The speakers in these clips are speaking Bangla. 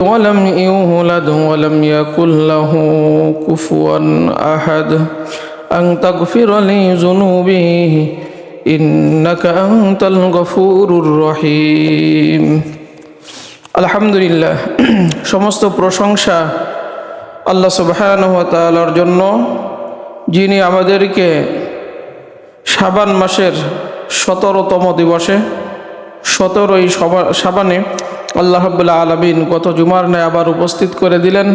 ولم يولد ولم يكن له كفوا أحد أن تغفر لي ذنوبي إنك أنت الغفور الرحيم আলহামদুলিল্লাহ সমস্ত প্রশংসা আল্লাহ সুবহানাহু ওয়া তাআলার জন্য, যিনি আমাদেরকে শাবান মাসের 17তম দিবসে 17ই শাবানে আল্লাহ রাব্বুল আলামিন গত জুমার ন্যায় আবার উপস্থিত করে দিলেন।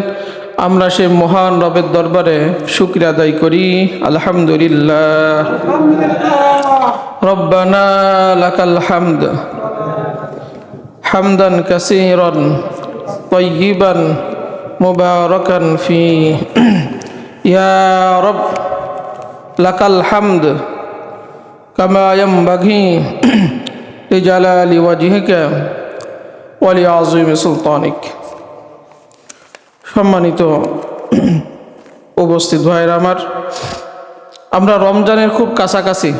আমরা সেই মহান রবের দরবারে শুকরিয়া আদায় করি। আলহামদুলিল্লাহ। রব্বানা লাকাল হামদ হামদান কাসীরান তাইয়িবান মুবারাকান ফি ইয়া রব লাকাল হামদ কামা ইয়ানবাগি লিজালালি ওয়াজহিকা ওয়া লিআযীমি সুলতানিক। সম্মানিত উপস্থিত ভাইরা আমার, আমরা রমজানের খুব কাছাকাছি।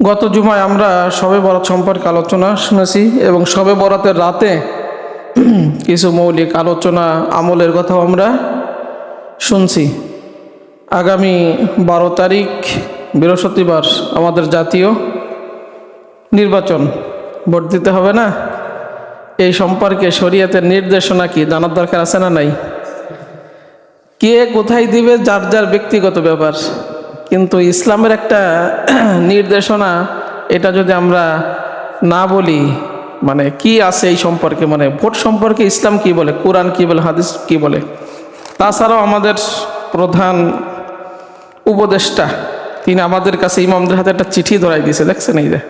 গত জুমায় আমরা শবে বরাত সম্পর্কে আলোচনা শুনেছি এবং শবে বরাতের রাতে কিছু মৌলিক আলোচনা আমলের কথাও আমরা শুনছি। আগামী 12 তারিখ বৃহস্পতিবার আমাদের জাতীয় নির্বাচন, ভোট দিতে হবে না? এই সম্পর্কে শরীয়তের নির্দেশনা কি জানার দরকার আছে না নাই? কে কোথায় দিবে যার যার ব্যক্তিগত ব্যাপার, কিন্তু ইসলামের একটা নির্দেশনা, এটা যদি আমরা না বলি, মানে কি আছে এই সম্পর্কে, মানে ভোট সম্পর্কে ইসলাম কি বলে, কোরআন কি বলে, হাদিস কি বলে। তাছাড়াও আমাদের প্রধান উপদেষ্টা তিনি আমাদের কাছে ইমামদের হাতে একটা চিঠি ধরাই দিয়েছে, দেখছেন? এই যে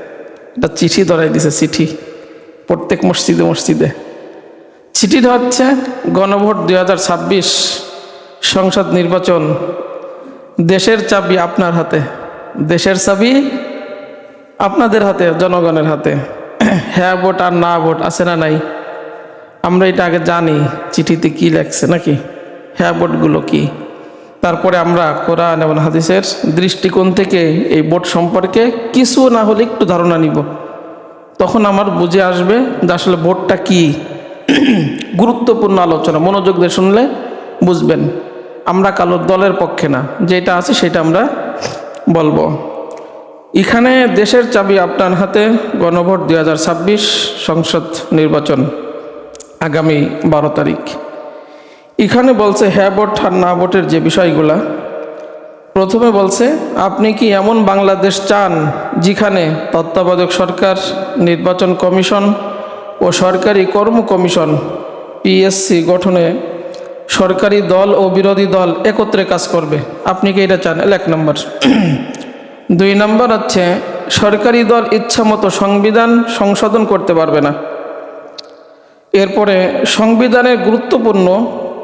একটা চিঠি ধরাই দিয়েছে, চিঠি প্রত্যেক মসজিদে মসজিদে। চিঠিটা হচ্ছে গণভোট 2026 সংসদ নির্বাচন, দেশের চাবি আপনার হাতে, দেশের চাবি আপনাদের হাতে, জনগণের হাতে। হ্যাঁ ভোট আর না ভোট আছে না নাই? আমরা এটা আগে জানি চিঠিতে কি লেখছে নাকি, হ্যাঁ ভোটগুলো কি। তারপরে আমরা কোরআন এবং হাদিসের দৃষ্টিকোণ থেকে এই ভোট সম্পর্কে কিছু না হলে একটু ধারণা নিব, তখন আমার বুঝে আসবে যে আসলে ভোটটা কি। গুরুত্বপূর্ণ আলোচনা, মনোযোগ দিয়ে শুনলে বুঝবেন। আমরা কারো দলের পক্ষে না, যেটা আছে সেটা আমরা বলবো। এখানে দেশের চাবি আপনার হাতে, গণভোট 2026 সংসদ নির্বাচন আগামী 12 তারিখ। এখানে বলছে হ্যাঁ ভোট আর না ভোটের যে বিষয়গুলা, প্রথমে বলছে আপনি কি এমন বাংলাদেশ চান যেখানে তত্ত্বাবধায়ক সরকার, নির্বাচন কমিশন ও সরকারি কর্ম কমিশন পিএসসি গঠনে সরকারি দল ও বিরোধী দল একত্রে কাজ করবে? আপনি কি এটা চান? 1 নম্বর। 2 নম্বর হচ্ছে সরকারি দল ইচ্ছামতো সংবিধান সংশোধন করতে পারবে না। এরপরে সংবিধানের গুরুত্বপূর্ণ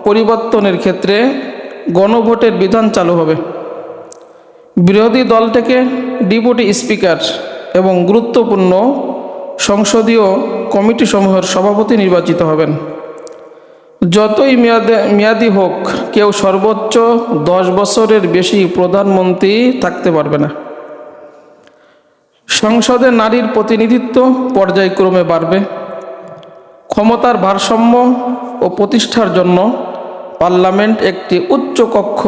পরিবর্তনের ক্ষেত্রে গণভোটের বিধান চালু হবে। বিরোধী দল থেকে ডেপুটি স্পিকার এবং গুরুত্বপূর্ণ সংসদীয় কমিটিসমূহের সভাপতি নির্বাচিত হবেন। যতই মেয়াদি হোক, কেউ সর্বোচ্চ 10 বছরের বেশি প্রধানমন্ত্রী থাকতে পারবে না। সংসদে নারীর প্রতিনিধিত্ব পর্যায়ক্রমে বাড়বে। ক্ষমতার ভারসাম্য ও প্রতিষ্ঠার জন্য পার্লামেন্ট একটি উচ্চ কক্ষ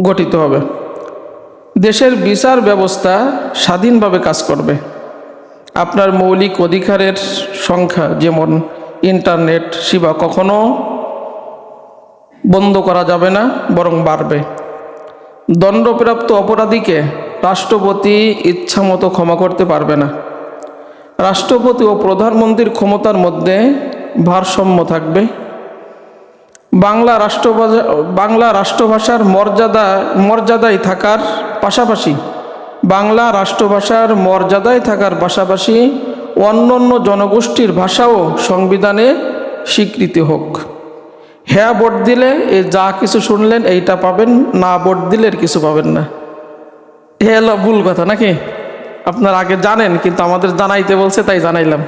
গঠিত হবে। দেশের বিচার ব্যবস্থা স্বাধীনভাবে কাজ করবে। আপনার মৌলিক অধিকারের সংখ্যা, যেমন ইন্টারনেট সেবা, কখনো বন্ধ করা যাবে না, বরং বাড়বে। দণ্ডপ্রাপ্ত অপরাধীকে রাষ্ট্রপতি ইচ্ছামতো ক্ষমা করতে পারবে না। রাষ্ট্রপতি ও প্রধানমন্ত্রীর ক্ষমতার মধ্যে ভারসাম্য থাকবে। বাংলা রাষ্ট্রভাষার মর্যাদায় থাকার পাশাপাশি অন্যান্য জনগোষ্ঠীর ভাষাও সংবিধানে স্বীকৃতি হোক। হ্যাঁ ভোট দিলে এই যা কিছু শুনলেন এইটা পাবেন, না ভোট দিলে কিছু পাবেন না। এ হলো ভুল কথা নাকি? আপনারা আগে জানেন, কিন্তু আমাদের জানাইতে বলছে তাই জানাইলাম।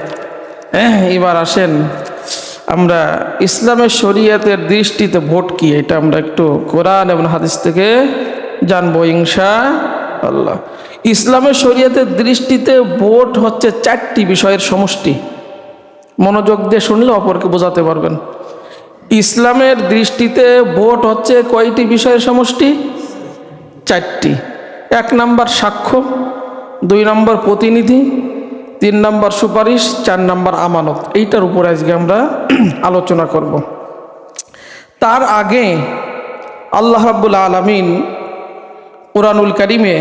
এবার আসেন আমরা ইসলামের শরীয়তের দৃষ্টিতে ভোট কি, এটা আমরা একটু কোরআন এবং হাদিস থেকে জানবো ইনশাআল্লাহ। ইসলামের শরীয়তের দৃষ্টিতে ভোট হচ্ছে 4টি বিষয়ের সমষ্টি। মনোযোগ দিয়ে শুনলে অপরকে বোঝাতে পারবেন। ইসলামের দৃষ্টিতে ভোট হচ্ছে কয়টি বিষয়ের সমষ্টি? 4টি। 1 নাম্বার সাক্ষ্য, 2 নাম্বার প্রতিনিধি, 3 নাম্বার সুপারিশ, 4 নাম্বার আমানত। এইটার উপরে আজকে আমরা আলোচনা করব। তার আগে আল্লাহ রাব্বুল আলামিন কুরআনুল কারীমে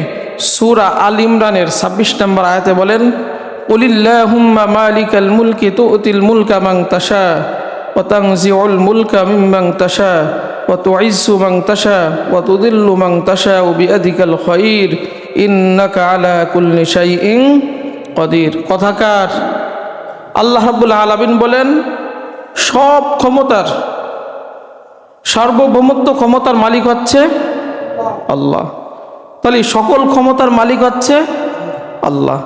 সূরা আল ইমরানের 26 নম্বর আয়াতে বলেন, কুলিল্লাহুম্মা মালিকাল মুলকি তু'তিল মুলকা মান তাশা ওয়া তানজিউল মুলকা মিম্মান তাশা ওয়া তু'ইজ্জু মান তাশা ওয়া তুযিল্লু মান তাশা বিয়াদিকাল খায়র ইন্নাকা আলা কুল্লি শাইইন কাদির। কথাকার আল্লাহ রাব্বুল আলামিন বলেন, সব ক্ষমতার, সার্বভৌমত্ব ক্ষমতার মালিক হচ্ছে আল্লাহ। তাহলে সকল ক্ষমতার মালিক হচ্ছে আল্লাহ।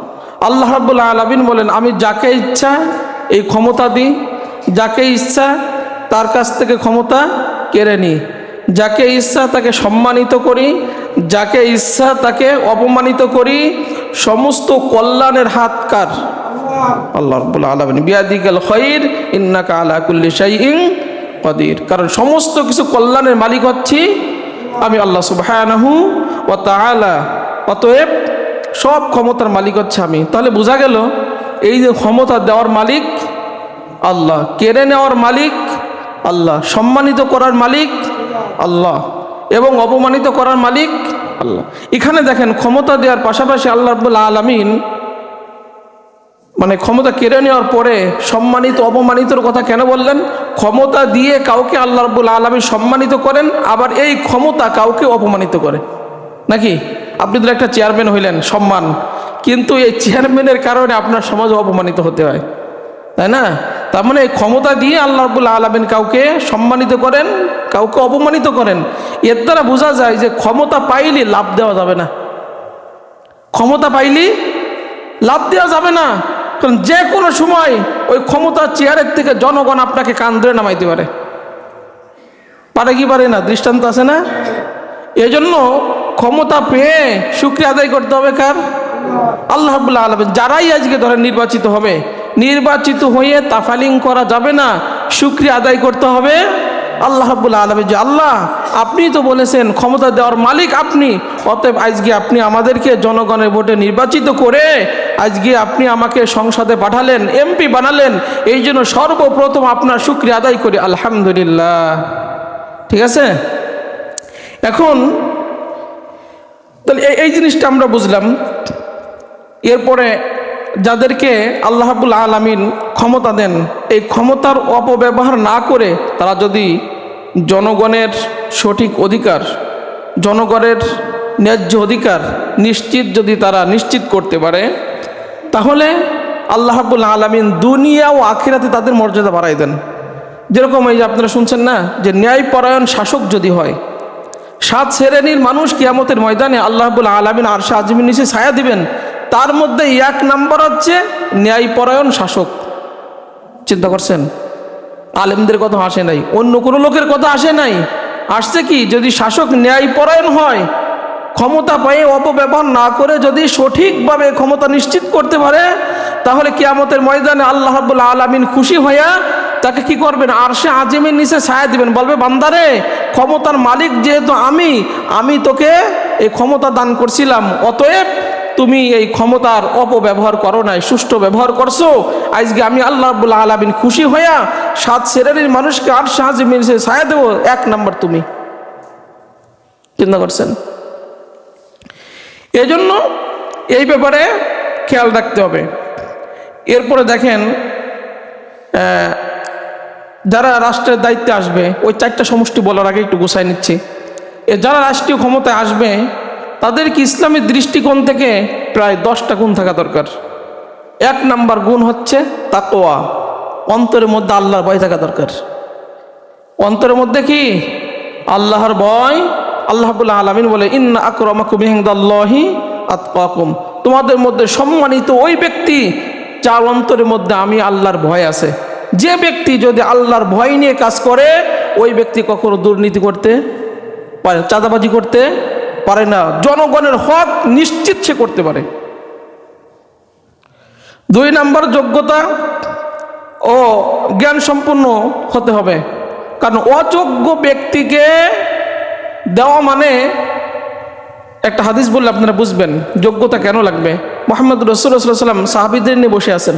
আল্লাহ রাব্বুল আলামিন বলেন, আমি যাকে ইচ্ছা এই ক্ষমতা দিই, যাকে ইচ্ছা তার কাছ থেকে ক্ষমতা কেড়ে নিই, যাকে ইচ্ছা তাকে সম্মানিত করি, যাকে ইচ্ছা তাকে অপমানিত করি। সমস্ত কল্যাণের হাত কার? আল্লাহ রাব্বুল আলামিন। বিয়াদিকাল খায়র ইন্নাকা আলা কুল্লি শাইইন কাদির। কারণ সমস্ত কিছু কল্যাণের মালিক হচ্ছি আমি আল্লাহ সুবহানাহু ওয়া তাআলা। অতএব সব ক্ষমতার মালিক হচ্ছে আমি। তাহলে বোঝা গেল এই যে ক্ষমতা দেওয়ার মালিক আল্লাহ, কেড়ে নেওয়ার মালিক আল্লাহ, সম্মানিত করার মালিক আল্লাহ এবং অপমানিত করার মালিক আল্লাহ। এখানে দেখেন ক্ষমতা দেওয়ার পাশাপাশি আল্লাহ রাব্বুল আলামিন মানে ক্ষমতা কেড়ে নেওয়ার পরে সম্মানিত অপমানিতর কথা কেন বললেন? ক্ষমতা দিয়ে কাউকে আল্লাহ রাব্বুল আলামিন সম্মানিত করেন, আবার এই ক্ষমতা কাউকে অপমানিত করে নাকি? আপনি তো একটা চেয়ারম্যান হইলেন, সম্মান, কিন্তু এই চেয়ারম্যানের কারণে আপনার সমাজে অপমানিত হতে হয়, তাই না? তার মানে এই ক্ষমতা দিয়ে আল্লাহ রাব্বুল আলামিন কাউকে সম্মানিত করেন, কাউকে অপমানিত করেন। এর দ্বারা বোঝা যায় যে ক্ষমতা পাইলে লাভ দেওয়া যাবে না। ক্ষমতা পাইলে লাভ দেওয়া যাবে না, কারণ যে কোনো সময় ওই ক্ষমতার চেয়ারের থেকে জনগণ আপনাকে কান ধরে নামাইতে পারে। পারে কি পারে না? দৃষ্টান্ত আছে না? এজন্য ক্ষমতা পেয়ে শুকরিয়া আদায় করতে হবে কার? আল্লাহ রাব্বুল আলামিন। যারাই আজকে ধরেন নির্বাচিত হবে, নির্বাচিত হয়ে তাফালিং করা যাবে না, শুকরিয়া আদায় করতে হবে আল্লাহ রাব্বুল আলামিন। যে আল্লাহ, আপনি তো বলেছেন ক্ষমতা দেওয়ার মালিক আপনি, অতএব আজকে আপনি আমাদেরকে জনগণের ভোটে নির্বাচিত করে আজকে আপনি আমাকে সংসদে পাঠালেন, এমপি বানালেন, এই জন্য সর্বপ্রথম আপনার শুকরিয়া আদায় করি, আলহামদুলিল্লাহ। ঠিক আছে? এখন তাহলে এই জিনিসটা আমরা বুঝলাম। এরপরে যাদেরকে আল্লাহ রাব্বুল আলামিন ক্ষমতা দেন, এই ক্ষমতার অপব্যবহার না করে তারা যদি জনগণের সঠিক অধিকার, জনগণের ন্যায্য অধিকার যদি তারা নিশ্চিত করতে পারে, তাহলে আল্লাহ রাব্বুল আলামিন দুনিয়া ও আখিরাতে তাদের মর্যাদা বাড়াই দেন। যেরকম এই যে আপনারা শুনছেন না, যে ন্যায়পরায়ণ শাসক যদি হয়, 7 শ্রেণীর মানুষ কিয়ামতের ময়দানে আল্লাহ রাব্বুল আলামিন আরশে আজিমের নিচে ছায়া দিবেন, তার মধ্যে 1 নাম্বার হচ্ছে ন্যায়পরায়ণ শাসক। চিন্তা করছেন? আলেমদের কথা আসে নাই, অন্য কোনো লোকের কথা আসে নাই, আসছে কি? যদি শাসক ন্যায়পরায়ণ হয়, ক্ষমতা পেয়ে অপব্যবহার না করে যদি সঠিকভাবে ক্ষমতা নিশ্চিত করতে পারে, তাহলে কিয়ামতের ময়দানে আল্লাহ রাব্বুল আলামিন খুশি হইয়া তাকে কি করবেন? আরশে আজিমের নিচে ছায়া দিবেন, বলবে বান্দারে, ক্ষমতার মালিক যেহেতু আমি তোকে এই ক্ষমতা দান করছিলাম, অতএব তুমি এই ক্ষমতার অপব্যবহার করো নাই, সুষ্ঠু ব্যবহার করছো। আজকে আমি আল্লাহ রাব্বুল আলামিন খুশি হইয়া 7 শ্রেণীর মানুষকে আরশে আজিমের নিচে ছায়া দেবো, 1 নাম্বার তুমি। চিন্তা করছেন? এই জন্য এই ব্যাপারে খেয়াল রাখতে হবে। এরপরে দেখেন, যারা রাষ্ট্রের দায়িত্বে আসবে, ওই 4টা সমষ্টি বলার আগে একটু গোছায় নিচ্ছি। যারা রাষ্ট্রীয় ক্ষমতায় আসবে তাদেরকে ইসলামের দৃষ্টিকোণ থেকে প্রায় 10টা গুণ থাকা দরকার। 1 নাম্বার গুণ হচ্ছে তাকওয়া, অন্তরের মধ্যে আল্লাহর ভয় থাকা দরকার। অন্তরের মধ্যে কি? আল্লাহর ভয়। আল্লাহ রাব্বুল আলামিন বলে, ইন্না আকরামাকুম ইনদাল্লাহি আতকাকুম, তোমাদের মধ্যে সম্মানিত ওই ব্যক্তি যার অন্তরের মধ্যে আমি আল্লাহর ভয় আছে। যে ব্যক্তি যদি আল্লাহর ভয় নিয়ে কাজ করে, ওই ব্যক্তি কখনো দুর্নীতি করতে পারে, চাঁদাবাজি করতে পারে না, জনগণের হক নিশ্চিত সে করতে পারে। 2 নাম্বার যোগ্যতা, ও জ্ঞান সম্পন্ন হতে হবে। কারণ অযোগ্য ব্যক্তিকে দেওয়া মানে, একটা হাদিস বললে আপনারা বুঝবেন যোগ্যতা কেন লাগবে। মুহাম্মদ রাসূলুল্লাহ সাল্লাল্লাহু আলাইহি ওয়াসাল্লাম সাহাবীদের নিয়ে বসে আছেন।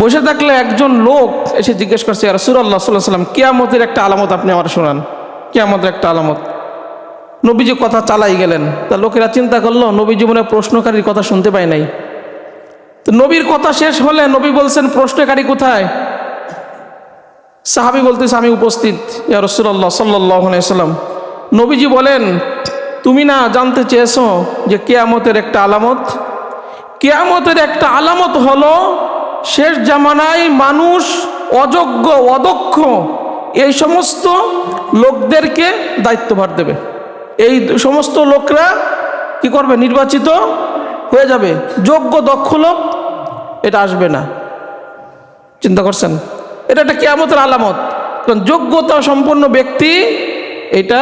বসে থাকলে একজন লোক এসে জিজ্ঞেস করছে, ইয়া রাসূলুল্লাহ সাল্লাল্লাহু আলাইহি ওয়াসাল্লাম, কিয়ামতের একটা আলামত আপনি আমার শোনান, কিয়ামতের একটা আলামত। নবীজি কথা চালাই গেলেন। তা লোকেরা চিন্তা করলো নবী জীবনে প্রশ্নকারীর কথা শুনতে পায় নাই। তো নবীর কথা শেষ হলে নবী বলছেন, প্রশ্নকারী কোথায়? সাহাবী বলতেছে, আমি উপস্থিত ইয়া রাসূলুল্লাহ সাল্লাল্লাহু আলাইহি ওয়াসাল্লাম। নবীজি বলেন, তুমি না জানতে চেয়েছো যে কিয়ামতের একটা আলামত? কিয়ামতের একটা আলামত হলো শেষ জামানায় মানুষ অযোগ্য অদক্ষ এই সমস্ত লোকদেরকে দায়িত্বভার দেবে। এই সমস্ত লোকরা কি করবে? নির্বাচিত হয়ে যাবে। যোগ্য দক্ষ লোক এটা আসবে না। চিন্তা করছেন? এটা একটা কিয়ামতের আলামত। কারণ যোগ্যতা সম্পন্ন ব্যক্তি এটা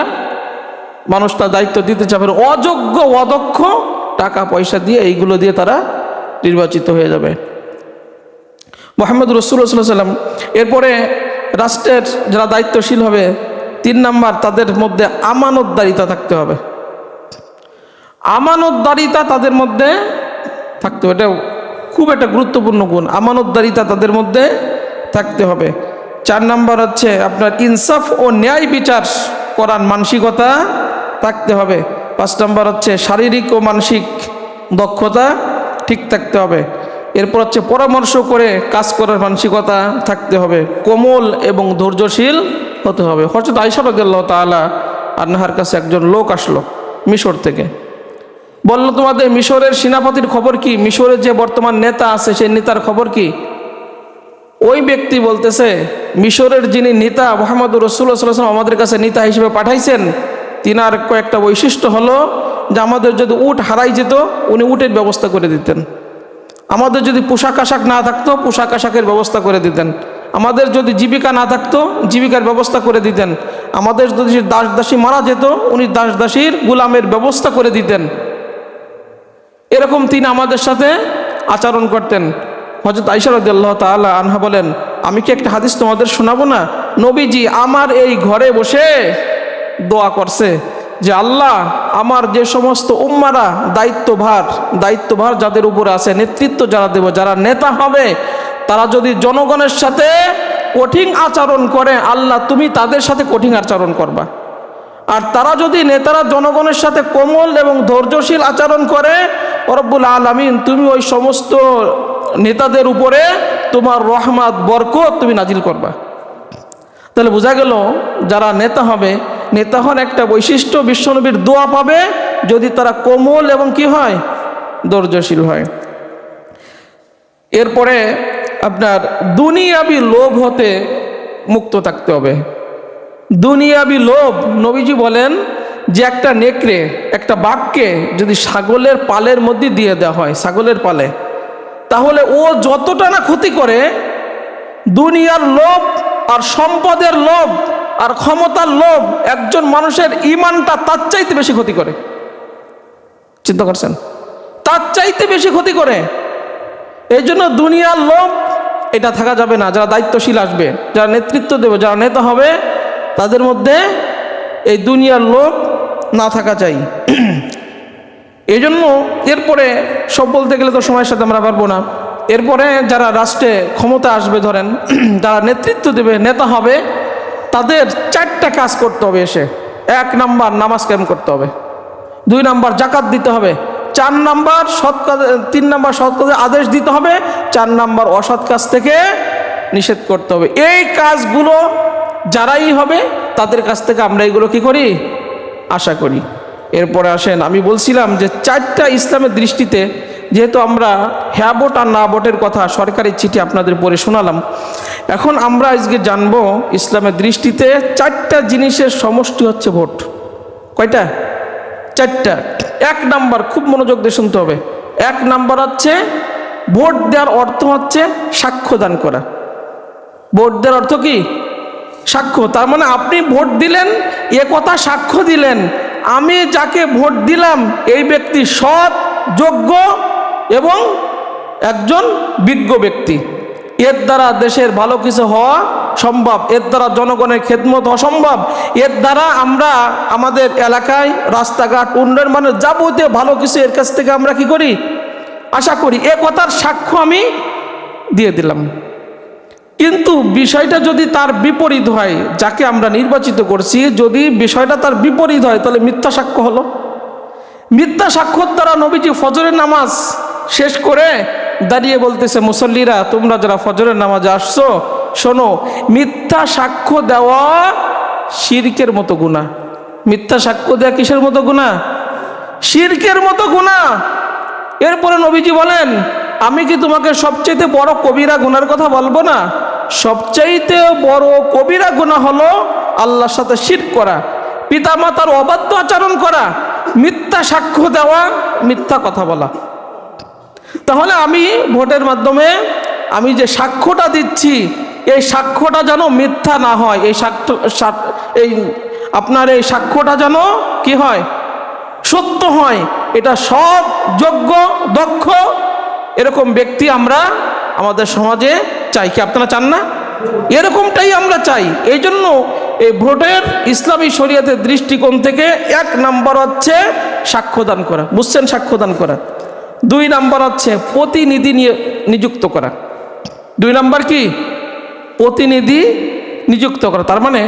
মানুষ তার দায়িত্ব দিতে চাবে। অযোগ্য অদক্ষ টাকা পয়সা দিয়ে এইগুলো দিয়ে তারা নির্বাচিত হয়ে যাবে। মুহাম্মদ রাসূলুল্লাহ সাল্লাল্লাহু আলাইহি ওয়াসাল্লাম এরপরে রাষ্ট্রের যারা দায়িত্বশীল হবে, 3 নাম্বার, তাদের মধ্যে আমানতদারিতা থাকতে হবে। আমানতদারিতা তাদের মধ্যে থাকতে হবে। এটা খুব একটা গুরুত্বপূর্ণ গুণ, আমানতদারিতা তাদের মধ্যে থাকতে হবে। 4 নাম্বার হচ্ছে আপনার ইনসাফ ও ন্যায় বিচার করার মানসিকতা থাকতে হবে। 5 নাম্বার হচ্ছে শারীরিক ও মানসিক দক্ষতা ঠিক থাকতে হবে। এরপর হচ্ছে পরামর্শ করে কাজ করার মানসিকতা থাকতে হবে। কোমল এবং ধৈর্যশীল হতে হবে। হযরত আয়েশা রাদিয়াল্লাহু তাআলা আনহার কাছে একজন লোক আসলো মিশর থেকে। বলল, তোমাদের মিশরের সেনাপতির খবর কি? মিশরের যে বর্তমান নেতা আছে সেই নেতার খবর কি? ওই ব্যক্তি বলতেছে, মিশরের যিনি নেতা মুহাম্মদ রাসূলুল্লাহ সাল্লাল্লাহু আলাইহি ওয়াসাল্লাম আমাদের কাছে নেতা হিসেবে পাঠাইছেন, তিনার কয়েকটা বৈশিষ্ট্য হলো যে আমাদের যদি উট হারাই যেত উনি উটের ব্যবস্থা করে দিতেন, আমাদের যদি পোশাক আশাক না থাকতো পোশাক আশাকের ব্যবস্থা করে দিতেন, আমাদের যদি জীবিকা না থাকতো জীবিকার ব্যবস্থা করে দিতেন, আমাদের যদি দাস দাসী মারা যেত উনি দাস দাসীর গোলামের ব্যবস্থা করে দিতেন। এরকম তিনি আমাদের সাথে আচরণ করতেন। হযরত আয়েশা রাদিয়াল্লাহু তাআলা আনহা বলেন, আমি কি একটা হাদিস তোমাদের শোনাবো না? নবীজি আমার এই ঘরে বসে দোয়া করছে যে আল্লাহ, আমার যে সমস্ত উম্মারা দায়িত্বভার যাদের উপরে আছে, নেতৃত্ব যারা দেব, যারা নেতা হবে, তারা যদি জনগণের সাথে কঠিন আচরণ করে, আল্লাহ তুমি তাদের সাথে কঠিন আচরণ করবা। আর তারা যদি নেতারা জনগণের সাথে কোমল এবং ধৈর্যশীল আচরণ করে, রব্বুল আলামিন তুমি ওই সমস্ত নেতাদের উপরে তোমার রহমত বরকত তুমি নাজিল করবা। তাহলে বোঝা গেল যারা নেতা হবে, নেতা হন একটা বৈশিষ্ট্য, বিশ্বনবীর দোয়া পাবে যদি তারা কোমল এবং কি হয়? ধৈর্যশীল হয়। এরপরে আপনার দুনিয়াবি লোভ হতে মুক্ত থাকতে হবে। দুনিয়াবি লোভ, নবীজি বলেন যে একটা নেকড়ে, একটা বাঘকে যদি ছাগলের পালের মধ্যে দিয়ে দেওয়া হয়, ছাগলের পালে, তাহলে ও যতটা না ক্ষতি করে, দুনিয়ার লোভ আর সম্পদের লোভ আর ক্ষমতার লোভ একজন মানুষের ঈমানটা তার চাইতে বেশি ক্ষতি করে। চিন্তা করছেন? তার চাইতে বেশি ক্ষতি করে। এই জন্য দুনিয়ার লোভ এটা থাকা যাবে না। যারা দায়িত্বশীল আসবে, যারা নেতৃত্ব দেবে, যারা নেতা হবে, তাদের মধ্যে এই দুনিয়ার লোভ না থাকা চাই। এই জন্য এরপরে সব বলতে গেলে তো সময়ের সাথে আমরা পারবো না। এরপরে যারা রাষ্ট্রে ক্ষমতা আসবে, ধরেন যারা নেতৃত্ব দেবে, নেতা হবে, তাদের 4টা কাজ করতে হবে এসে। 1 নাম্বার নামাজ কায়েম করতে হবে, 2 নাম্বার জাকাত দিতে হবে, 4 নাম্বার সৎ কাজ, 3 নাম্বার সৎ কাজের আদেশ দিতে হবে, 4 নাম্বার অসৎ কাজ থেকে নিষেধ করতে হবে। এই কাজগুলো যারাই হবে তাদের কাছ থেকে আমরা এগুলো কি করি? আশা করি। এরপরে আসেন, আমি বলছিলাম যে 4টা ইসলামের দৃষ্টিতে, যেহেতু আমরা হ্যাঁ ভোট আর না ভোটের কথা সরকারি চিঠি আপনাদের পড়ে শোনালাম, এখন আমরা আজকে জানবো ইসলামের দৃষ্টিতে 4টা জিনিসের সমষ্টি হচ্ছে ভোট। কয়টা? 4টা। 1 নাম্বার, খুব মনোযোগ দিয়ে শুনতে হবে। 1 নাম্বার হচ্ছে ভোট দেওয়ার অর্থ হচ্ছে সাক্ষ্য দান করা। ভোট দেওয়ার অর্থ কি? সাক্ষ্য। তার মানে আপনি ভোট দিলেন, এ কথা সাক্ষ্য দিলেন আমি যাকে ভোট দিলাম এই ব্যক্তি সৎ, যোগ্য এবং একজন বিজ্ঞ ব্যক্তি। এর দ্বারা দেশের ভালো কিছু হওয়া সম্ভব, এর দ্বারা জনগণের খেদমত হওয়া সম্ভব, এর দ্বারা আমরা আমাদের এলাকায় রাস্তাঘাট উন্নয়ন মানে যাবতীয় ভালো কিছু এর কাছ থেকে আমরা কি করি, আশা করি। এ কথার সাক্ষ্য আমি দিয়ে দিলাম। কিন্তু বিষয়টা যদি তার বিপরীত হয়, যাকে আমরা নির্বাচিত করছি যদি বিষয়টা তার বিপরীত হয়, তাহলে মিথ্যা সাক্ষ্য হলো। মিথ্যা সাক্ষ্যর দ্বারা নবীজি ফজরের নামাজ শেষ করে দাঁড়িয়ে বলতেছে, মুসল্লিরা তোমরা যারা ফজরের নামাজে আসছো শোনো, মিথ্যা সাক্ষ্য দেওয়া শিরকের মতো গুনাহ। মিথ্যা সাক্ষ্য দেওয়া কিসের মতো গুনাহ? শিরকের মতো গুনাহ। এরপরে নবীজি বলেন, আমি কি তোমাকে সবচেয়ে বড় কবিরা গুনার কথা বলবো না? সবচাইতে বড় কবিরা গুনাহ হলো আল্লাহর সাথে শিরক করা, পিতামাতার অবাধ্য আচরণ করা, মিথ্যা সাক্ষ্য দেওয়া, মিথ্যা কথা বলা। তাহলে আমি ভোটের মাধ্যমে আমি যে সাক্ষ্যটা দিচ্ছি, এই সাক্ষ্যটা যেন মিথ্যা না হয়। এই আপনার এই সাক্ষ্যটা যেন কি হয়, সত্য হয়। এটা সব যোগ্য দক্ষ এরকম ব্যক্তি আমরা আমাদের সমাজে চাই। কি আপনারা চান না? এরকমটাই আমরা চাই। এই জন্য এই ভোটের ইসলামী শরিয়তের দৃষ্টিকোণ থেকে 1 নাম্বার হচ্ছে সাক্ষ্যদান করা। বুঝছেন? সাক্ষ্যদান করা। 2 নাম্বার হচ্ছে প্রতিনিধি নিযুক্ত করা। 2 নাম্বার কি? প্রতিনিধি নিযুক্ত করা। তার মানে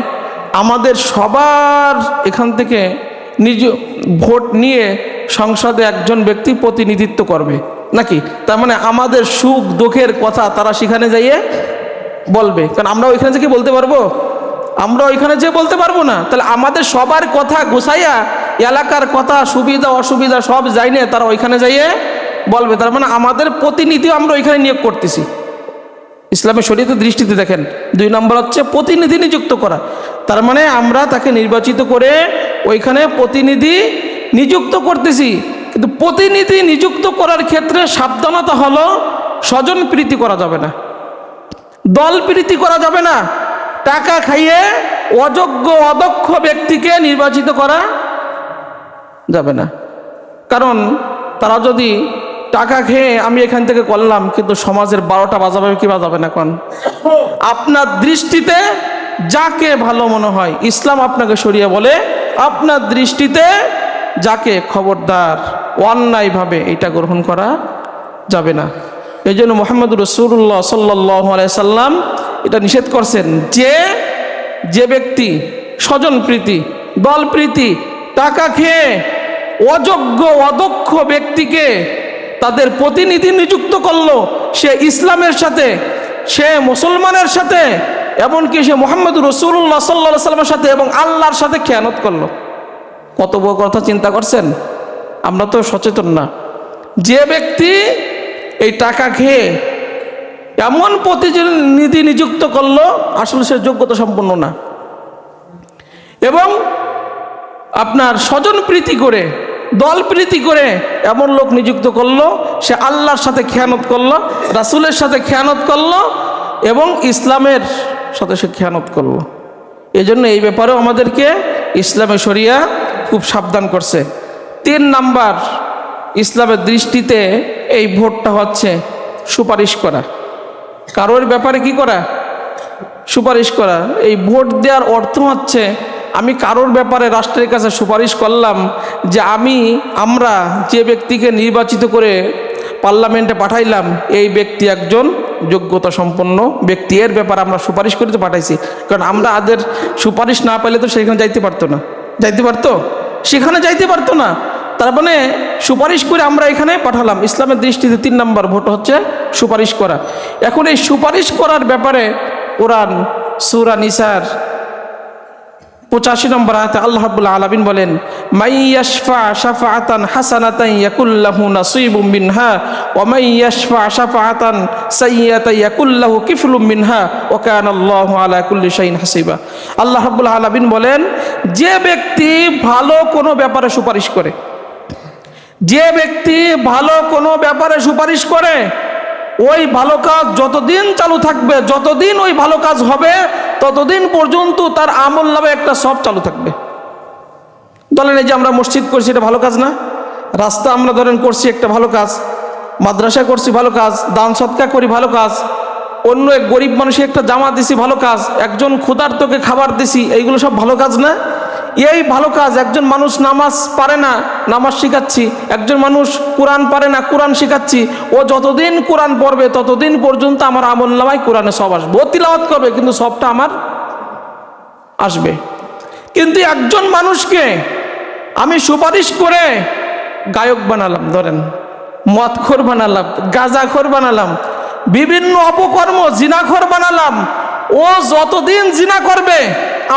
আমাদের সবার এখান থেকে ভোট নিয়ে সংসদে একজন ব্যক্তি প্রতিনিধিত্ব করবে নাকি? তার মানে আমাদের সুখ দুঃখের কথা তারা সেখানে যাইয়ে বলবে। কারণ আমরা ওইখানে যে কি বলতে পারবো? আমরা ওইখানে যে বলতে পারবো না। তাহলে আমাদের সবার কথা গুছাইয়া এলাকার কথা সুবিধা অসুবিধা সব যাইনে তারা ওইখানে যাইয়ে বলবে। তার মানে আমাদের প্রতিনিধিও আমরা ওইখানে নিয়োগ করতেছি। ইসলামের শরীয়তের দৃষ্টিতে দেখেন 2 নম্বর হচ্ছে প্রতিনিধি নিযুক্ত করা। তার মানে আমরা তাকে নির্বাচিত করে ওইখানে প্রতিনিধি নিযুক্ত করতেছি। কিন্তু প্রতিনিধি নিযুক্ত করার ক্ষেত্রে সাবধানতা হলো স্বজন প্রীতি করা যাবে না, দল প্রীতি করা যাবে না, টাকা খাইয়ে অযোগ্য অদক্ষ ব্যক্তিকে নির্বাচিত করা যাবে না। কারণ তারা যদি টাকা খেয়ে আমি এখান থেকে করলাম, কিন্তু সমাজের 12টা বাজাবে কি বাজাবে না? কোন আপনার দৃষ্টিতে যাকে ভালো মনে হয়, ইসলাম আপনাকে সরিয়ে বলে আপনার দৃষ্টিতে যাকে, খবরদার অন্যায়ভাবে এটা গ্রহণ করা যাবে না। এই জন্য মুহাম্মদ রাসূলুল্লাহ সাল্লাল্লাহু আলাইহি সাল্লাম এটা নিষেধ করছেন যে ব্যক্তি স্বজন প্রীতি, দল প্রীতি, টাকা খেয়ে অযোগ্য অদক্ষ ব্যক্তিকে তাদের প্রতিনিধি নিযুক্ত করলো, সে ইসলামের সাথে, সে মুসলমানের সাথে, এমনকি সে মুহাম্মদ রাসূলুল্লাহ সাল্লাল্লাহু আলাইহি সাল্লামের সাথে এবং আল্লাহর সাথে খেয়ানত করলো। কত বড় কথা চিন্তা করছেন? আমরা তো সচেতন না। যে ব্যক্তি এই টাকা খেয়ে এমন প্রতিনিধি নিযুক্ত করলো, আসলে সে যোগ্যতা সম্পন্ন না। এবং আপনার স্বজন প্রীতি করে, দল প্রীতি করে এমন লোক নিযুক্ত করলো, সে আল্লাহর সাথে খেয়ানত করলো, রাসূলের সাথে খেয়ানত করলো এবং ইসলামের সাথে সে খেয়ানত করলো। এই জন্য এই ব্যাপারেও আমাদেরকে ইসলামের শরিয়া খুব সাবধান করছে। 3 নাম্বার ইসলামের দৃষ্টিতে এই ভোটটা হচ্ছে সুপারিশ করা। কারোর ব্যাপারে কি করা? সুপারিশ করা। এই ভোট দেওয়ার অর্থ হচ্ছে আমি কারোর ব্যাপারে রাষ্ট্রের কাছে সুপারিশ করলাম যে আমরা যে ব্যক্তিকে নির্বাচিত করে পার্লামেন্টে পাঠাইলাম, এই ব্যক্তি একজন যোগ্যতা সম্পন্ন ব্যক্তি, এর ব্যাপারে আমরা সুপারিশ করে তো পাঠাইছি। কারণ আমরা আদের সুপারিশ না পেলে তো সেখানে যাইতে পারতো না, যাইতে পারতো? সেখানে যাইতে পারতো না। তার মানে সুপারিশ করে আমরা এখানে পাঠালাম। ইসলামের দৃষ্টিতে 3 নম্বর ভোট হচ্ছে সুপারিশ করা। এখন এই সুপারিশ করার ব্যাপারে কোরআন সূরা নিসার 85 নম্বর আয়াতে আল্লাহ রাব্বুল আলামিন বলেন, মাইয়াশফা শাফাআতান হাসানাতান ইয়াকুল লাহু নাসীবুম মিনহা ওয়া মাইয়াশফা শাফাআতান সাইয়্যাতান ইয়াকুল লাহু কিফলুম মিনহা ওয়া কানা আল্লাহু আলা কুল্লি শাইইন হাসিবা। আল্লাহ রাব্বুল আলামিন বলেন, যে ব্যক্তি ভালো কোনো ব্যাপারে সুপারিশ করে, যে ব্যক্তি ভালো কোনো ব্যাপারে সুপারিশ করে, ওই ভালো কাজ যতদিন চালু থাকবে, যতদিন ওই ভালো কাজ হবে, ততদিন পর্যন্ত তার আমল নামে একটা সব চালু থাকবে। ধরেন এই যে আমরা মসজিদ করছি, এটা ভালো কাজ না? রাস্তা আমরা ধরেন করছি, একটা ভালো কাজ। মাদ্রাসা করছি, ভালো কাজ। দান সৎকার করি, ভালো কাজ। অন্য এক গরিব মানুষকে একটা জামা দিছি ভালো কাজ, একজন ক্ষুধার্তকে খাবার দিছি, এইগুলো সব ভালো কাজ না? এই ভালো কাজ। একজন মানুষ নামাজ পারে না, নামাজ শিখাচ্ছি। একজন মানুষ কোরআন পারে না, কোরআন শিখাচ্ছি। ও যতদিন কোরআন পড়বে ততদিন পর্যন্ত আমার আমলনামায় কোরআনে সব আসবে। ও তিলাওয়াত করবে কিন্তু সবটা আমার আসবে। কিন্তু একজন মানুষকে আমি সুপারিশ করে গায়ক বানালাম, ধরেন মদখোর বানালাম, গাঁজাখোর বানালাম, বিভিন্ন অপকর্ম জিনাখোর বানালাম, ও যতদিন জিনা করবে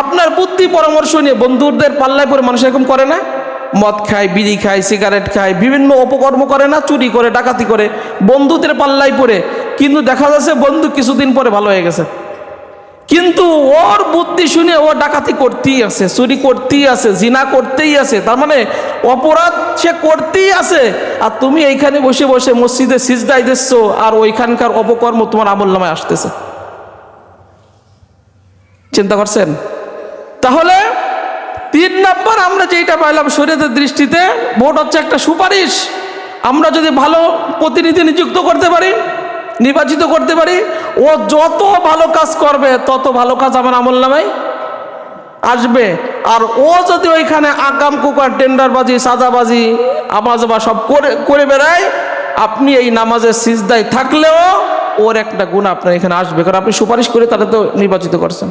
আপনার বুদ্ধি পরামর্শ নিয়ে, বন্ধুদের পাল্লায় পরে মানুষ এরকম করে না? মদ খায়, বিড়ি খায়, সিগারেট খায়, বিভিন্ন অপকর্ম করে না, চুরি করে, ডাকাতি করে, বন্ধুদের পাল্লায় পরে। কিন্তু দেখা যাচ্ছে বন্ধু কিছুদিন পরে ভালো হয়ে গেছে, কিন্তু ওর বুদ্ধি শুনে ও ডাকাতি করতেই আছে, চুরি করতেই আছে, জিনা করতেই আছে, তার মানে অপরাধ সে করতেই আছে। আর তুমি এইখানে বসে বসে মসজিদে সিজদায় দিচ্ছ, আর ওইখানকার অপকর্ম তোমার আমলনামায় আসতেছে। চিন্তা করছেন? তাহলে 3 নম্বর আমরা যেটা পাইলাম শরীয়তের দৃষ্টিতে, ভোট হচ্ছে একটা সুপারিশ। আমরা যদি ভালো প্রতিনিধি নিযুক্ত করতে পারি, নির্বাচিত করতে পারি, ও যত ভালো কাজ করবে তত ভালো কাজ আমার আমলনামায় আসবে। আর ও যদি ওইখানে আকাম কুকার, টেন্ডারবাজি, সাদাবাজি, আবাজবা সব করে বেড়ায়, আপনি এই নামাজের সিজদায় থাকলেও ওর একটা গুণ আপনার এখানে আসবে, কারণ আপনি সুপারিশ করে তারা তো নির্বাচিত করছেন।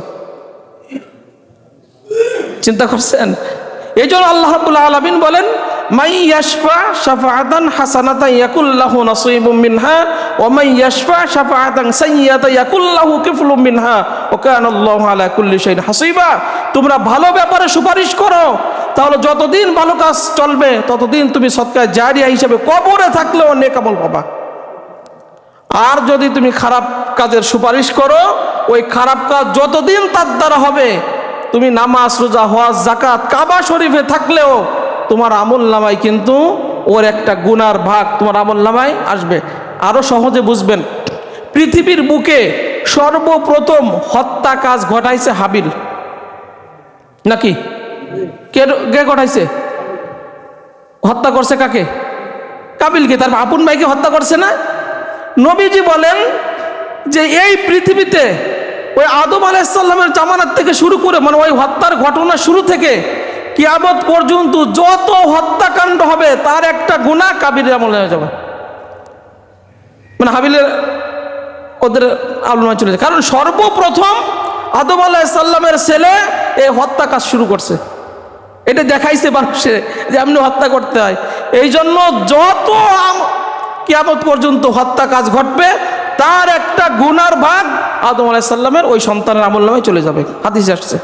চিন্তা করছেন? এই জন্য আল্লাহ রাব্বুল আলামিন বলেন, মাই ইয়াশফা শাফাআতান হাসানাতান ইয়াকুল লাহু নাসীবুম মিনহা ওয়া মাই ইয়াশফা শাফাআতান সাইয়্যাতান ইয়াকুল লাহু কিফলুম মিনহা ওয়া কানা আল্লাহু আলা কুল্লি শাইইন হাসিবা। তোমরা ভালো ব্যাপারে সুপারিশ করো, তাহলে যতদিন ভালো কাজ চলবে ততদিন তুমি সদকায়ে জারিয়া হিসেবে কবরে থাকলেও নেক আমল পাবা। আর যদি তুমি খারাপ কাজের সুপারিশ করো, ওই খারাপ কাজ যতদিন তার দ্বারা হবে, তুমি নামাজ, রোজা, হজ, যাকাত, কাবা শরীফে থাকলেও তোমার আমলনামায় কিন্তু ওর একটা গুনার ভাগ তোমার আমলনামায় আসবে। আরো সহজে বুঝবেন, পৃথিবীর বুকে সর্বপ্রথম হত্যা কাজ ঘটাইছে হাবিল, নাকি? কে ঘটাইছে? হত্যা করছে কাকে? কাবিলকে। তার আপন ভাইকে হত্যা করছে না? নবীজি বলেন যে এই পৃথিবীতে ওই আদম আলাইহিস সালামের জামানাত থেকে শুরু করে, মানে ওই হত্যার ঘটনা শুরু থেকে কিয়ামত পর্যন্ত যত হত্যাকাণ্ড হবে তার একটা গুনাহ কাবিলের আমলে হয়ে যাবে, মানে হাবিলের ওদের আমলে চলে যায়। কারণ সর্বপ্রথম আদম আলাইহিস সালামের ছেলে এই হত্যা কাজ শুরু করছে, এটা দেখাইছে মানুষে যে এমনি হত্যা করতে হয়। এই জন্য যত কিয়ামত পর্যন্ত হত্যা কাজ ঘটবে তার একটা গুনার ভাগ আদম আলাইহিস সালামের ওই সন্তানের আমলনামায় চলে যাবে, হাদিসে আসছে।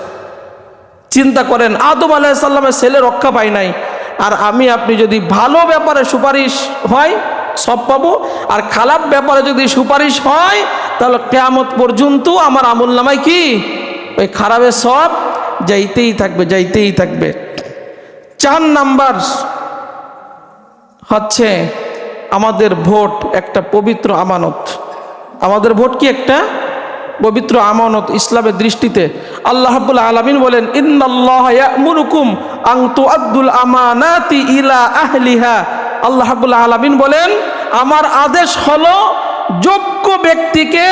চিন্তা করেন, আদম আলাইহিস সালামের ছেলে রক্ষা পায় নাই, আর আমি আপনি যদি ভালো ব্যাপারে সুপারিশ হয় সব পাবো, আর খারাপ ব্যাপারে যদি সুপারিশ হয় তাহলে কিয়ামত পর্যন্ত আমার আমলনামায় কি ওই খারাপের সব যাইতেই থাকবে, যাইতেই থাকবে। 4 নাম্বার হচ্ছে আমাদের ভোট একটা পবিত্র আমানত। আমাদের ভোট কি একটা পবিত্র আমানত ইসলামের দৃষ্টিতে। আল্লাহ রাব্বুল আলামিন বলেন, ইন্নাল্লাহা ইয়া'মুরুকুম আন তুআদ্দুল আমানাতি ইলা আহলিহা। আল্লাহ রাব্বুল আলামিন বলেন, আমার আদেশ হলো যোগ্য ব্যক্তিকে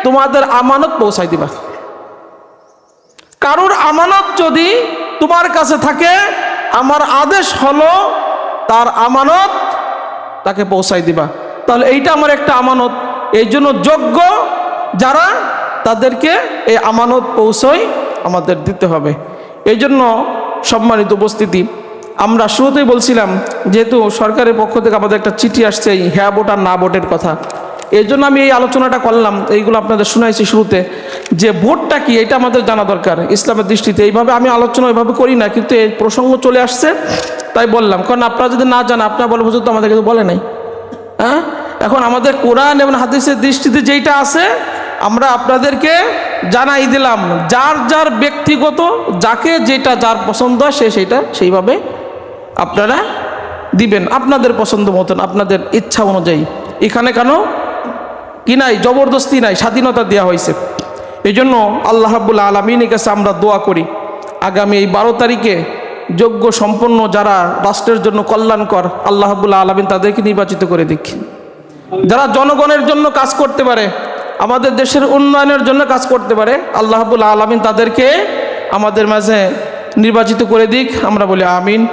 তোমাদের আমানত পৌঁছাই দিবা। কারোর আমানত যদি তোমার কাছে থাকে, আমার আদেশ হলো তার আমানত তাকে পৌঁছাই দিবা। তাহলে এইটা আমার একটা আমানত, এই জন্য যোগ্য যারা তাদেরকে এই আমানত পৌঁছাই আমাদের দিতে হবে। এই জন্য সম্মানিত উপস্থিতি, আমরা শুরুতেই বলছিলাম যেহেতু সরকারের পক্ষ থেকে আমাদের একটা চিঠি আসছে এই হ্যাঁ ভোট আর না ভোটের কথা, এই জন্য আমি এই আলোচনাটা করলাম, এইগুলো আপনাদের শোনাইছি শুরুতে, যে ভোটটা কি এটা আমাদের জানা দরকার ইসলামের দৃষ্টিতে। এইভাবে আমি আলোচনা ওইভাবে করি না, কিন্তু এই প্রসঙ্গ চলে আসছে তাই বললাম। কারণ আপনারা যদি না জানেন, আপনারা বলবো তো আমাদের কিছু বলে নাই। হ্যাঁ, এখন আমাদের কোরআন এবং হাদিসের দৃষ্টিতে যেইটা আছে আমরা আপনাদেরকে জানাই দিলাম। যার যার ব্যক্তিগত যাকে যেটা যার পছন্দ হয় সে সেইটা সেইভাবে আপনারা দিবেন আপনাদের পছন্দ মতন, আপনাদের ইচ্ছা অনুযায়ী। এখানে কেন কি নাই, জবরদস্তি নাই, স্বাধীনতা দেওয়া হয়েছে। এই জন্য আল্লাহ রাব্বুল আলামিনের কাছে আমরা দোয়া করি আগামী এই 12 তারিখে যোগ্য সম্পন্ন যারা রাষ্ট্রের জন্য কল্যাণকর, আল্লাহ রাব্বুল আলামিন তাদেরকে নির্বাচিত করে দিক। যারা জনগণের জন্য কাজ করতে পারে, আমাদের দেশের উন্নয়নের জন্য কাজ করতে পারে, আল্লাহ রাব্বুল আলামিন তাদেরকে আমাদের মাঝে নির্বাচিত করে দিক। আমরা বলি আমিন।